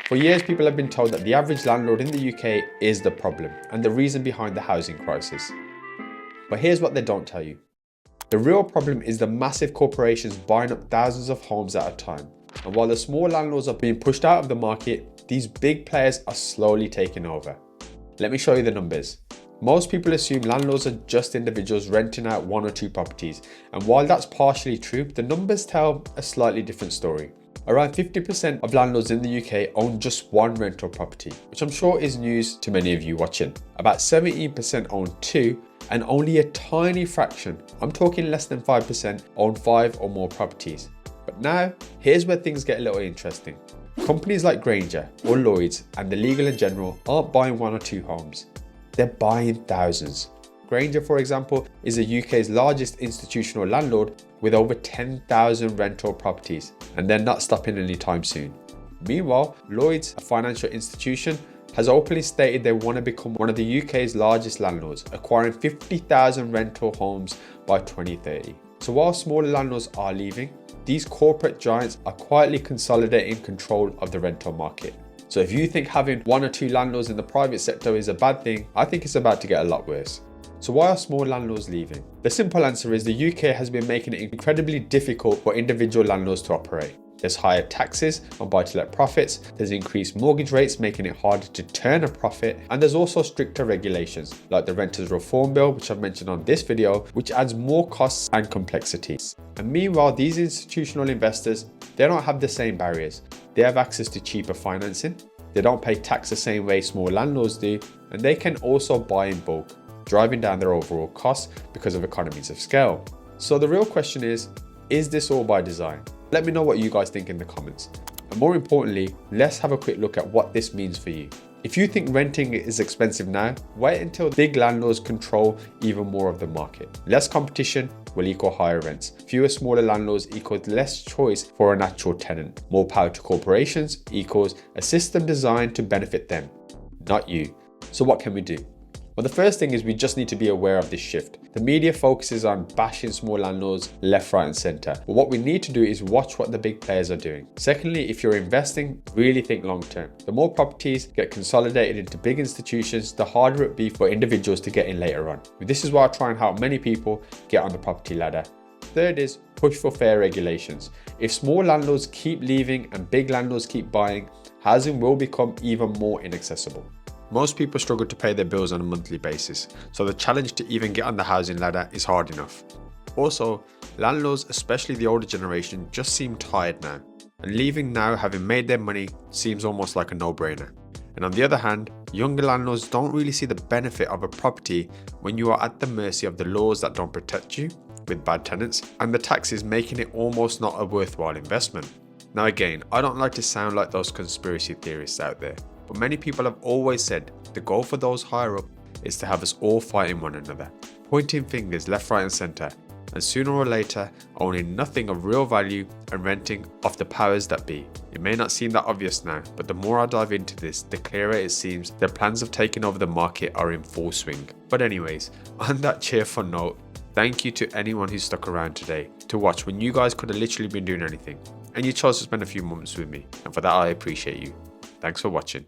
For years, people have been told that the average landlord in the UK is the problem and the reason behind the housing crisis. But here's what they don't tell you. The real problem is the massive corporations buying up thousands of homes at a time. And while the small landlords are being pushed out of the market, these big players are slowly taking over. Let me show you the numbers. Most people assume landlords are just individuals renting out one or two properties. And while that's partially true, the numbers tell a slightly different story. Around 50% of landlords in the UK own just one rental property, which I'm sure is news to many of you watching. About 17% own two, and only a tiny fraction, I'm talking less than 5%, own 5 or more properties. But now, here's where things get a little interesting. Companies like Grainger or Lloyds and the Legal & General aren't buying one or two homes. They're buying thousands. Grainger, for example, is the UK's largest institutional landlord with over 10,000 rental properties, and they're not stopping anytime soon. Meanwhile, Lloyds, a financial institution, has openly stated they want to become one of the UK's largest landlords, acquiring 50,000 rental homes by 2030. So while smaller landlords are leaving, these corporate giants are quietly consolidating control of the rental market. So if you think having one or two landlords in the private sector is a bad thing, I think it's about to get a lot worse. So why are small landlords leaving? The simple answer is the UK has been making it incredibly difficult for individual landlords to operate. There's higher taxes on buy-to-let profits, there's increased mortgage rates making it harder to turn a profit, and there's also stricter regulations like the Renters Reform Bill, which I've mentioned on this video, which adds more costs and complexities. And meanwhile, these institutional investors, they don't have the same barriers. They have access to cheaper financing, they don't pay tax the same way small landlords do, and they can also buy in bulk, driving down their overall costs because of economies of scale. So the real question is this all by design? Let me know what you guys think in the comments. And more importantly, let's have a quick look at what this means for you. If you think renting is expensive now, wait until big landlords control even more of the market. Less competition will equal higher rents. Fewer smaller landlords equals less choice for a natural tenant. More power to corporations equals a system designed to benefit them, not you. So what can we do? Well, the first thing is we just need to be aware of this shift. The media focuses on bashing small landlords left, right and centre. But what we need to do is watch what the big players are doing. Secondly, if you're investing, really think long term. The more properties get consolidated into big institutions, the harder it be for individuals to get in later on. This is why I try and help many people get on the property ladder. Third is push for fair regulations. If small landlords keep leaving and big landlords keep buying, housing will become even more inaccessible. Most people struggle to pay their bills on a monthly basis, so the challenge to even get on the housing ladder is hard enough. Also, landlords, especially the older generation, just seem tired now, and leaving now having made their money seems almost like a no-brainer. And on the other hand, younger landlords don't really see the benefit of a property when you are at the mercy of the laws that don't protect you with bad tenants, and the taxes making it almost not a worthwhile investment. Now again, I don't like to sound like those conspiracy theorists out there, but many people have always said the goal for those higher up is to have us all fighting one another, pointing fingers left, right and centre, and sooner or later owning nothing of real value and renting off the powers that be. It may not seem that obvious now, but the more I dive into this, the clearer it seems their plans of taking over the market are in full swing. But anyways, on that cheerful note, thank you to anyone who stuck around today to watch when you guys could have literally been doing anything, and you chose to spend a few moments with me, and for that I appreciate you. Thanks for watching.